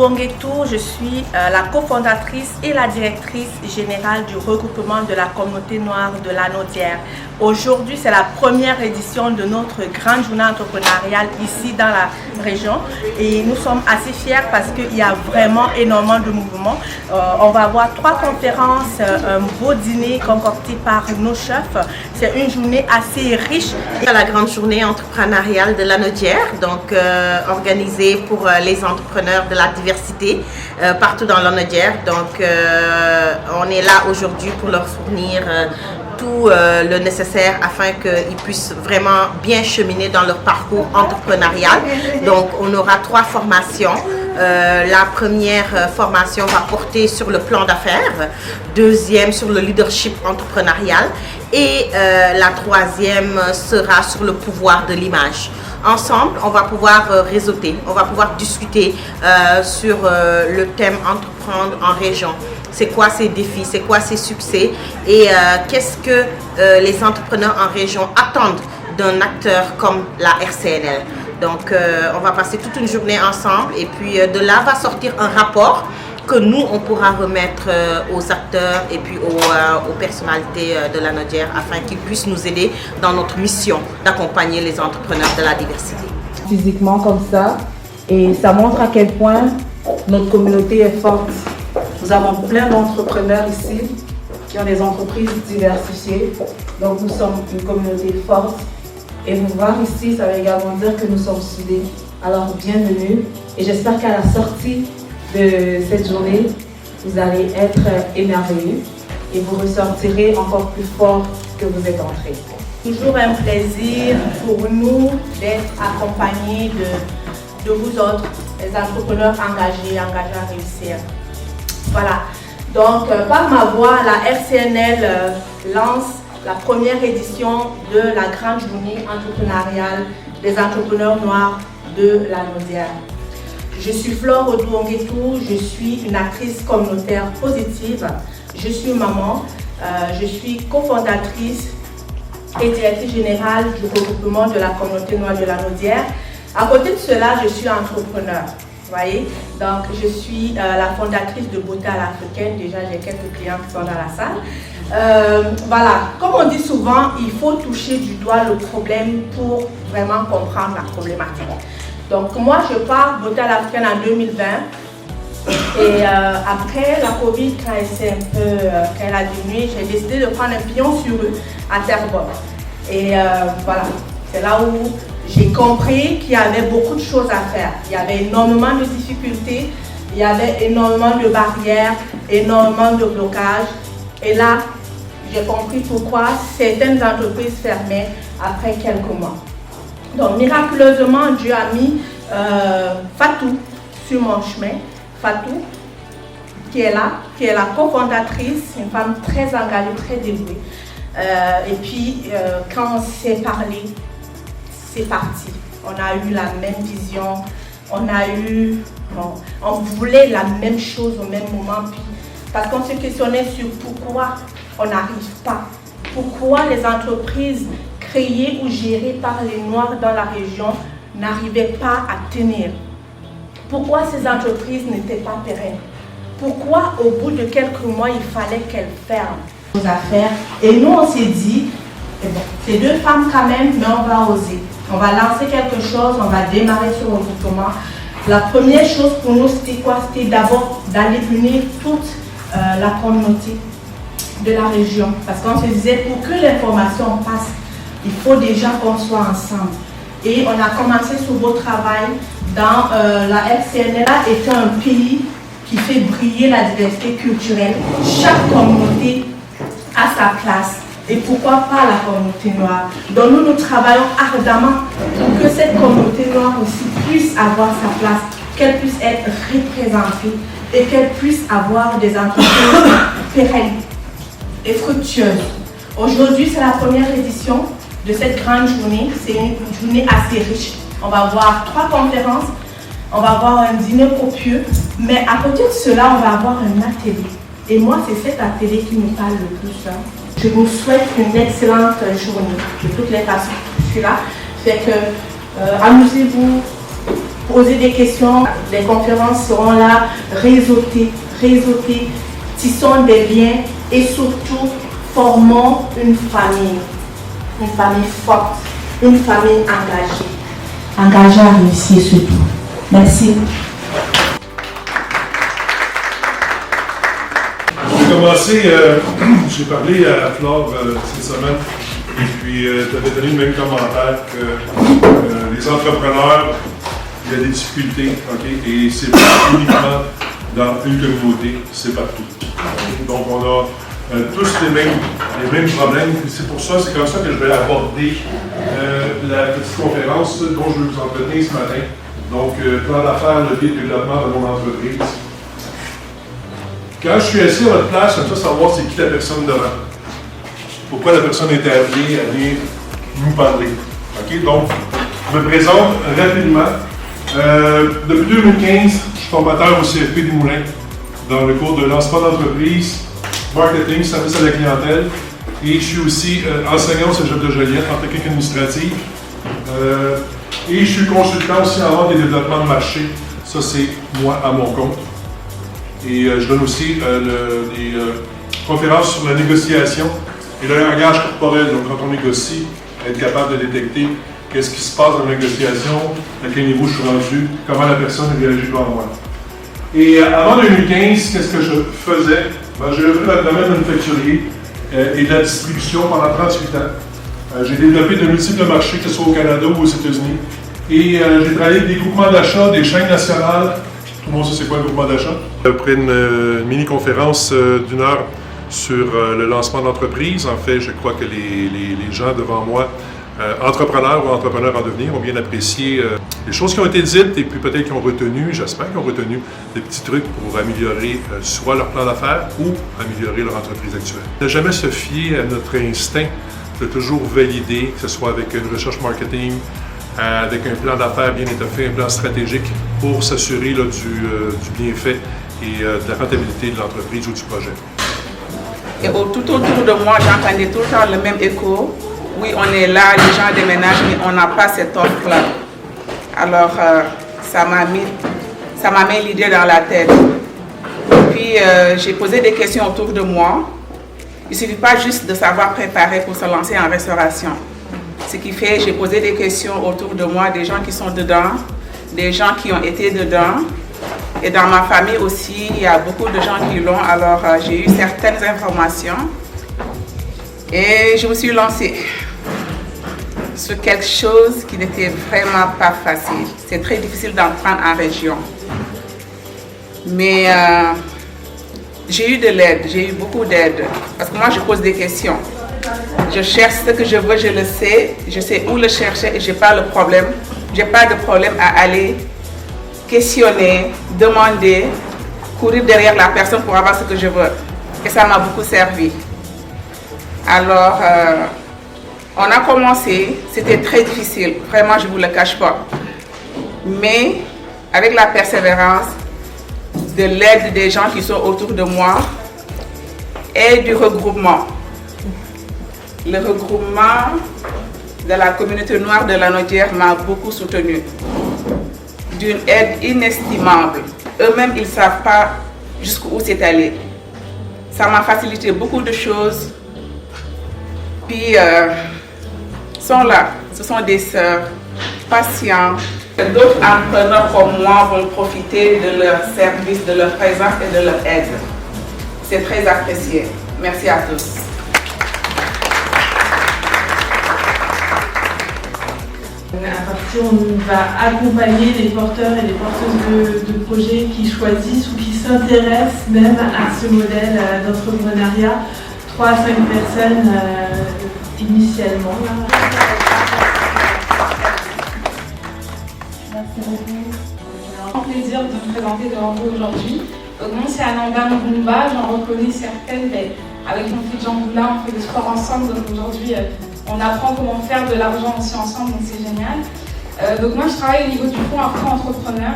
Odouonguetou, je suis la cofondatrice et la directrice générale du regroupement de la communauté noire de Lanaudière. Aujourd'hui, c'est la première édition de notre grande journée entrepreneuriale ici dans la région et nous sommes assez fiers parce qu'il y a vraiment énormément de mouvements. On va avoir 3 conférences, un beau dîner concocté par nos chefs. C'est une journée assez riche. La grande journée entrepreneuriale de Lanaudière, donc organisée pour les entrepreneurs de la diversité partout dans Lanaudière. Donc on est là aujourd'hui pour leur fournir tout le nécessaire afin qu'ils puissent vraiment bien cheminer dans leur parcours entrepreneurial. Donc on aura 3 formations. La première formation va porter sur le plan d'affaires, deuxième sur le leadership entrepreneurial et la troisième sera sur le pouvoir de l'image. Ensemble, on va pouvoir réseauter, on va pouvoir discuter sur le thème entreprendre en région. C'est quoi ses défis, c'est quoi ses succès et qu'est-ce que les entrepreneurs en région attendent d'un acteur comme la RCNL. Donc on va passer toute une journée ensemble et puis de là va sortir un rapport que nous on pourra remettre aux acteurs et puis aux personnalités de Lanaudière afin qu'ils puissent nous aider dans notre mission d'accompagner les entrepreneurs de la diversité. Physiquement comme ça et ça montre à quel point notre communauté est forte. Nous avons plein d'entrepreneurs ici qui ont des entreprises diversifiées. Donc nous sommes une communauté forte. Et vous voir ici, ça veut également dire que nous sommes soudés. Alors bienvenue. Et j'espère qu'à la sortie de cette journée, vous allez être émerveillés et vous ressortirez encore plus fort que vous êtes entrés. Toujours un plaisir pour nous d'être accompagnés de vous autres, les entrepreneurs engagés à réussir. Voilà, donc par ma voix, la RCNL lance la première édition de la grande journée entrepreneuriale des entrepreneurs noirs de Lanaudière. Je suis Flore Odouonguetou, je suis une actrice communautaire positive, je suis maman, je suis cofondatrice et directrice générale du regroupement de la communauté noire de Lanaudière. À côté de cela, je suis entrepreneur. Voyez, donc je suis la fondatrice de Beauté à l'Africaine. Déjà, j'ai quelques clients qui sont dans la salle. Voilà, comme on dit souvent, il faut toucher du doigt le problème pour vraiment comprendre la problématique. Donc moi, je pars Beauté à l'Africaine en 2020. Et après la Covid, quand elle a diminué, j'ai décidé de prendre un pion sur eux à Terrebonne. Et voilà, c'est là où j'ai compris qu'il y avait beaucoup de choses à faire. Il y avait énormément de difficultés, il y avait énormément de barrières, énormément de blocages. Et là, j'ai compris pourquoi certaines entreprises fermaient après quelques mois. Donc, miraculeusement, Dieu a mis Fatou sur mon chemin. Fatou, qui est là, qui est la cofondatrice, une femme très engagée, très dévouée. Et puis, quand on s'est parlé, c'est parti. On a eu la même vision, on voulait la même chose au même moment. Puis, parce qu'on se questionnait sur pourquoi on n'arrive pas. Pourquoi les entreprises créées ou gérées par les Noirs dans la région n'arrivaient pas à tenir. Pourquoi ces entreprises n'étaient pas pérennes. Pourquoi au bout de quelques mois, il fallait qu'elles ferment nos affaires. Et nous, on s'est dit, c'est 2 femmes quand même, mais on va oser. On va lancer quelque chose, on va démarrer sur le regroupement. La première chose pour nous, c'était quoi? C'était d'abord d'aller unir toute la communauté de la région. Parce qu'on se disait, pour que l'information passe, il faut déjà qu'on soit ensemble. Et on a commencé ce beau travail dans la RCNL est un pays qui fait briller la diversité culturelle. Chaque communauté a sa place. Et pourquoi pas la communauté noire? Donc nous travaillons ardemment pour que cette communauté noire aussi puisse avoir sa place, qu'elle puisse être représentée et qu'elle puisse avoir des entreprises pérennes et fructueuses. Aujourd'hui, c'est la première édition de cette grande journée. C'est une journée assez riche. On va avoir 3 conférences, on va avoir un dîner copieux, mais à côté de cela, on va avoir un atelier. Et moi, c'est cet atelier qui me parle le plus. Je vous souhaite une excellente journée de toutes les façons. Je suis là. Fait que amusez-vous, poser des questions. Les conférences seront là, réseauter, tissons des liens et surtout formons une famille forte, une famille engagée à réussir surtout. Merci. J'ai commencé, j'ai parlé à Flore cette semaine, et puis tu avais donné le même commentaire que les entrepreneurs, il y a des difficultés, okay? Et c'est pas uniquement dans une communauté, c'est partout. Donc on a tous les mêmes problèmes, c'est pour ça, c'est comme ça que je vais aborder la petite conférence dont je vais vous entretenir ce matin. Donc, plan d'affaires, levier de développement de mon entreprise. Quand je suis assis à votre place, j'aime ça savoir c'est qui la personne devant. Pourquoi la personne est appelée à venir nous parler. Okay? Donc, je me présente rapidement. Depuis 2015, je suis formateur au CFP des Moulins dans le cours de lancement d'entreprise, marketing, service à la clientèle. Et je suis aussi enseignant au Cégep de Joliette en technique administrative. Et je suis consultant aussi en vente et développement de marché. Ça, c'est moi à mon compte. Et je donne aussi des conférences sur la négociation et le langage corporel. Donc, quand on négocie, être capable de détecter qu'est-ce qui se passe dans la négociation, à quel niveau je suis rendu, comment la personne réagit devant moi. Et avant 2015, qu'est-ce que je faisais? J'ai œuvré dans le domaine manufacturier et de la distribution pendant 38 ans. J'ai développé de multiples marchés, que ce soit au Canada ou aux États-Unis. Et j'ai travaillé avec des groupements d'achat, des chaînes nationales. Tout le monde sait c'est quoi un groupement d'achat? Après une mini-conférence d'une heure sur le lancement d'entreprise, en fait, je crois que les gens devant moi, entrepreneurs ou entrepreneurs en devenir, ont bien apprécié les choses qui ont été dites et puis peut-être qu'ils ont retenu, j'espère qu'ils ont retenu des petits trucs pour améliorer soit leur plan d'affaires ou améliorer leur entreprise actuelle. Ne jamais se fier à notre instinct de toujours valider, que ce soit avec une recherche marketing, avec un plan d'affaires bien étoffé, un plan stratégique pour s'assurer du bienfait et de la rentabilité de l'entreprise ou du projet. Et tout autour de moi, j'entendais tout le temps le même écho. Oui, on est là, les gens déménagent, mais on n'a pas cette offre-là. Alors, ça m'a mis l'idée dans la tête. Puis, j'ai posé des questions autour de moi. Il ne suffit pas juste de savoir préparer pour se lancer en restauration. Ce qui fait, j'ai posé des questions autour de moi, des gens qui sont dedans, des gens qui ont été dedans. Et dans ma famille aussi, il y a beaucoup de gens qui l'ont. Alors, j'ai eu certaines informations. Et je me suis lancée sur quelque chose qui n'était vraiment pas facile. C'est très difficile d'en prendre en région. Mais j'ai eu de l'aide, j'ai eu beaucoup d'aide. Parce que moi, je pose des questions. Je cherche ce que je veux, je sais où le chercher et je n'ai pas le problème. Je n'ai pas de problème à aller questionner, demander, courir derrière la personne pour avoir ce que je veux. Et ça m'a beaucoup servi. Alors, on a commencé, c'était très difficile, vraiment je ne vous le cache pas. Mais avec la persévérance, de l'aide des gens qui sont autour de moi et du regroupement. Le regroupement de la communauté noire de Lanaudière m'a beaucoup soutenue, d'une aide inestimable. Eux-mêmes, ils ne savent pas jusqu'où c'est allé. Ça m'a facilité beaucoup de choses. Puis, sont là. Ce sont des sœurs patientes. D'autres entrepreneurs comme moi vont profiter de leur service, de leur présence et de leur aide. C'est très apprécié. Merci à tous. À partir, on va accompagner les porteurs et les porteuses de projets qui choisissent ou qui s'intéressent même à ce modèle d'entrepreneuriat. 3 à 5 personnes initialement. Merci beaucoup. C'est un plaisir de me présenter devant vous aujourd'hui. Donc, moi, c'est Ananda Mbumba, j'en reconnais certaines, mais avec mon fils Jean Boulin, on fait du sport ensemble. Donc aujourd'hui, on apprend comment faire de l'argent aussi ensemble, donc c'est génial. Donc moi, je travaille au niveau du fonds Afro-Entrepreneur.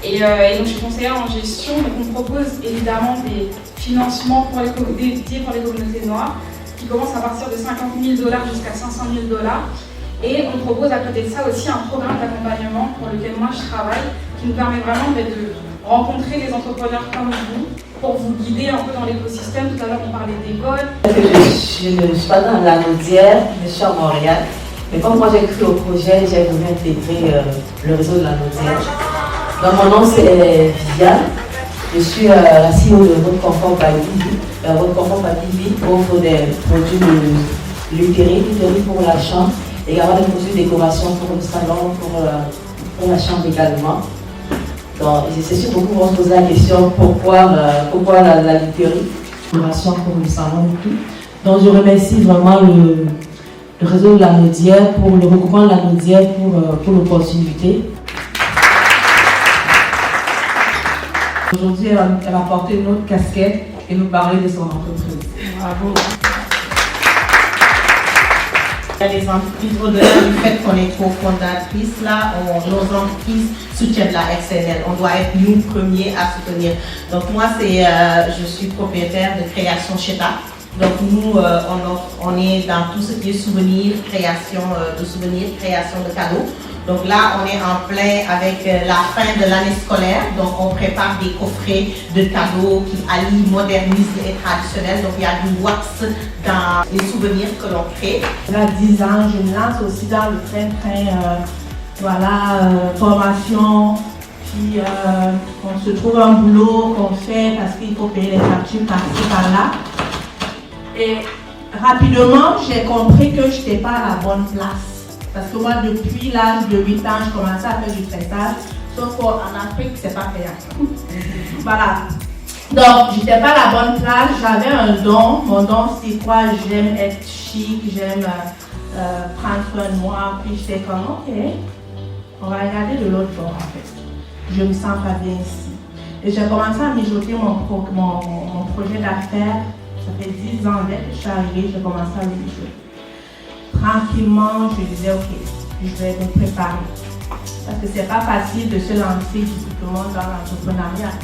Et donc, je suis conseillère en gestion. Donc, on propose évidemment des financements dédiés pour les communautés noires qui commencent à partir de $50 000 jusqu'à $500 000. Et on propose à côté de ça aussi un programme d'accompagnement pour lequel moi je travaille, qui nous permet vraiment de rencontrer les entrepreneurs comme vous, pour vous guider un peu dans l'écosystème. Tout à l'heure on parlait d'école. Je ne suis pas dans la Naudière, je suis à Montréal. Mais quand moi j'ai cru au projet, j'ai voulu intégrer le réseau de la Naudière. Donc mon nom c'est Viviane. Je suis la CEO de Votre Confort by Vivi. Votre Confort by Vivi offre des produits de lutherie pour la chambre, également des produits de décoration pour le salon, pour la chambre également. Donc, c'est sûr beaucoup vont se poser la question pourquoi la lutherie, décoration pour le salon et tout. Donc je remercie vraiment le réseau de la Naudière pour le regroupement de la Naudière pour l'opportunité. Aujourd'hui, elle va porter une autre casquette et nous parler de son entreprise. Bravo. Les entreprises, au-delà du fait qu'on est cofondatrice, là, nos entreprises soutiennent la SNL. On doit être nous premiers à soutenir. Donc moi, je suis propriétaire de Création Cheta. Donc nous, on est dans tout ce qui est souvenirs, création de souvenirs, création de cadeaux. Donc là, on est en plein avec la fin de l'année scolaire. Donc on prépare des coffrets de cadeaux qui allient modernisme et traditionnel. Donc il y a du wax dans les souvenirs que l'on crée. Il y a 10 ans, je me lance aussi dans le train-train, formation. Puis on se trouve un boulot qu'on fait parce qu'il faut payer les factures par-ci, par-là. Et rapidement, j'ai compris que je n'étais pas à la bonne place. Parce que moi, depuis l'âge de 8 ans, je commençais à faire du traitage. Sauf qu'en Afrique, c'est pas payant. Voilà. Donc, je n'étais pas à la bonne place. J'avais un don. Mon don, c'est quoi? J'aime être chic, j'aime prendre soin de moi. Puis j'étais comme, ok, on va regarder de l'autre bord, en fait. Je me sens pas bien ici. Et j'ai commencé à mijoter mon projet d'affaires. Ça fait 10 ans que je suis arrivée, j'ai commencé à le mijoter. Tranquillement, je disais, ok, je vais me préparer. Parce que c'est pas facile de se lancer justement dans l'entrepreneuriat.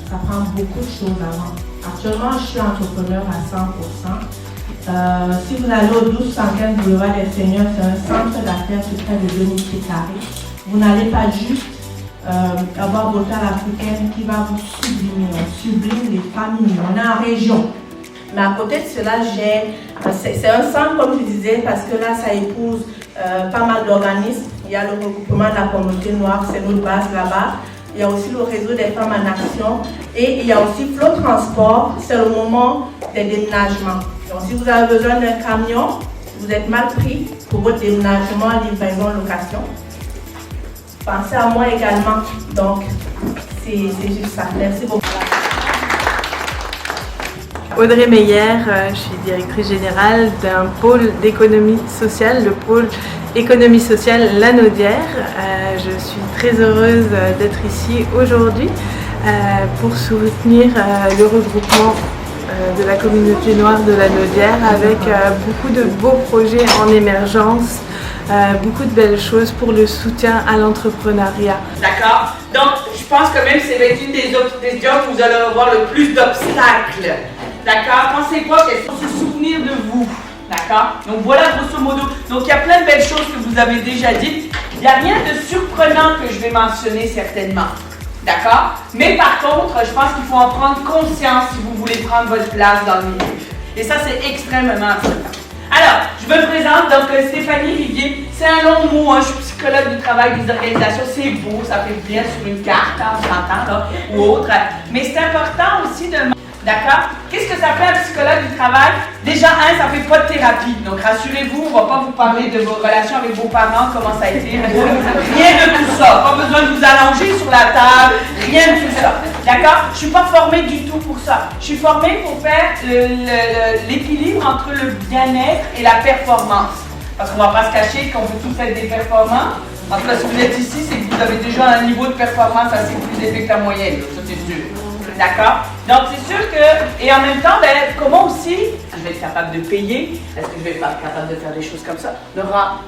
Ça prend beaucoup de choses avant. Actuellement, je suis entrepreneur à 100%. Si vous allez au 1215 boulevard des Seigneurs, c'est un centre d'affaires sur près de 2000 carrés. Vous n'allez pas juste avoir votre africaine qui va vous sublimer. On sublime les familles. On est en région. Mais à côté de cela, c'est un centre, comme je disais, parce que là, ça épouse pas mal d'organismes. Il y a le regroupement de la communauté noire, c'est notre base là-bas. Il y a aussi le réseau des femmes en action. Et il y a aussi Flow Transport, c'est le moment des déménagements. Donc, si vous avez besoin d'un camion, vous êtes mal pris pour votre déménagement, livraison, location. Pensez à moi également. Donc, c'est juste ça. Merci beaucoup. Audrey Meyer, je suis directrice générale d'un pôle d'économie sociale, le pôle économie sociale La Naudière. Je suis très heureuse d'être ici aujourd'hui pour soutenir le regroupement de la communauté noire de La Naudière avec beaucoup de beaux projets en émergence, beaucoup de belles choses pour le soutien à l'entrepreneuriat. D'accord? Donc, je pense que même c'est une des jobs où vous allez avoir le plus d'obstacles. D'accord? Pensez pas qu'elles sont se souvenir de vous. D'accord? Donc voilà grosso modo. Donc il y a plein de belles choses que vous avez déjà dites. Il n'y a rien de surprenant que je vais mentionner certainement. D'accord? Mais par contre, je pense qu'il faut en prendre conscience si vous voulez prendre votre place dans le milieu. Et ça, c'est extrêmement important. Alors, je me présente, donc Stéphanie Rivier. C'est un long mot, hein, je suis psychologue du travail des organisations. C'est beau, ça fait bien sur une carte, hein, on s'entend là, ou autre. Mais c'est important aussi de... D'accord? Qu'est-ce que ça fait un psychologue du travail? Déjà, ça ne fait pas de thérapie. Donc, rassurez-vous, on ne va pas vous parler de vos relations avec vos parents, comment ça a été. Rien de tout ça. Pas besoin de vous allonger sur la table. Rien de tout ça. D'accord? Je ne suis pas formée du tout pour ça. Je suis formée pour faire l'équilibre entre le bien-être et la performance. Parce qu'on ne va pas se cacher qu'on peut tous faire des performances. En tout cas, si vous êtes ici, c'est que vous avez déjà un niveau de performance assez plus élevé que la moyenne. Ça, c'est sûr. D'accord? Donc, c'est sûr que, et en même temps, ben, comment aussi, je vais être capable de payer, est-ce que je vais être capable de faire des choses comme ça? Laura?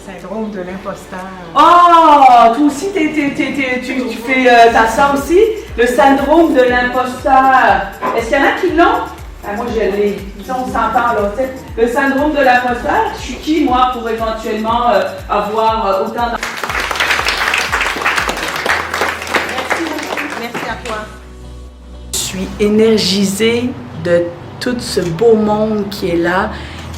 Syndrome de l'imposteur. Oh, toi aussi, tu fais, t'as ça aussi? Le syndrome de l'imposteur. Est-ce qu'il y en a qui l'ont? Ah, moi, je l'ai. Ça, on s'entend là. Le syndrome de l'imposteur, je suis qui moi pour éventuellement avoir autant de... Merci à toi. Je suis énergisée de tout ce beau monde qui est là,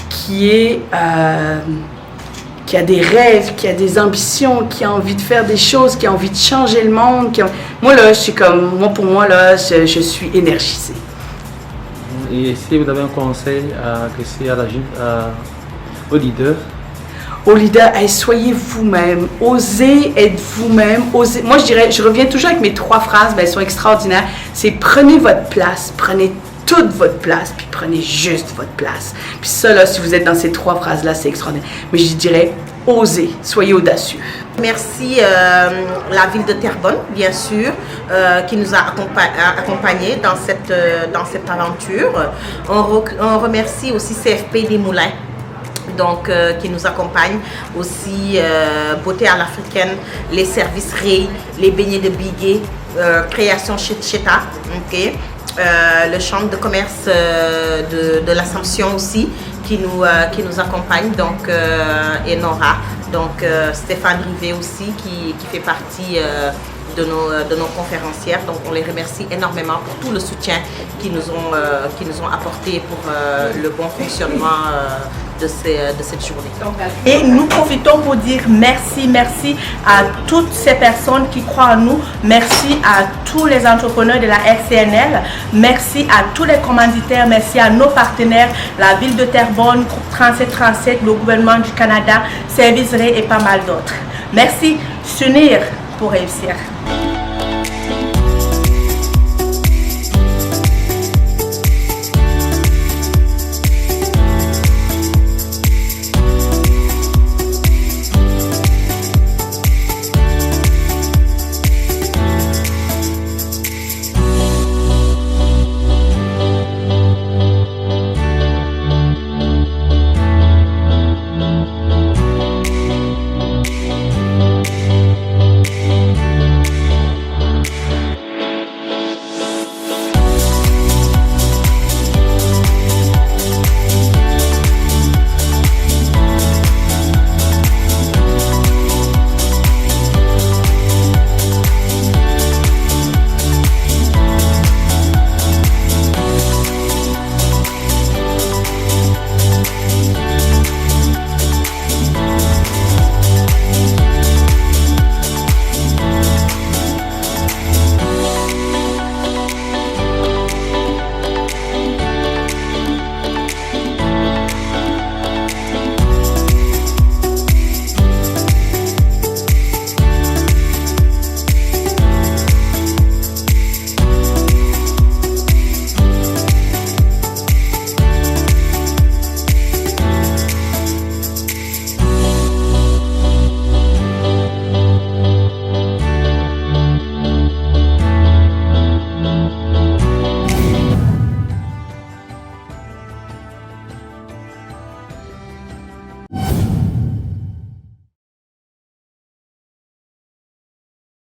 qui a des rêves, qui a des ambitions, qui a envie de faire des choses, qui a envie de changer le monde. Moi, là, pour moi, là, je suis énergisée. Et si vous avez un conseil à adresser aux leaders? Aux leaders, soyez vous-même, osez être vous-même, osez. Moi, je reviens toujours avec mes 3 phrases, elles sont extraordinaires. C'est prenez votre place, prenez toute votre place, puis prenez juste votre place. Puis ça, là, si vous êtes dans ces 3 phrases-là, c'est extraordinaire. Mais je dirais, osez, soyez audacieux. Merci la ville de Terrebonne, bien sûr, qui nous a accompagnés dans cette aventure. On remercie aussi CFP des Moulins, donc, qui nous accompagne aussi, Beauté à l'Africaine, les services Ray, les beignets de Bigué, Création Cheta, okay. Le champ de commerce de l'Assomption aussi qui nous accompagne, donc, et Nora, donc Stéphane Rivet aussi qui fait partie de nos conférencières. Donc on les remercie énormément pour tout le soutien qu'ils nous ont apporté pour le bon fonctionnement de cette journée. Et nous profitons pour dire merci à toutes ces personnes qui croient en nous, merci à tous les entrepreneurs de la RCNL, merci à tous les commanditaires, merci à nos partenaires, la ville de Terrebonne, Groupe 3737, le gouvernement du Canada, Service Ray et pas mal d'autres. Merci, s'unir pour réussir.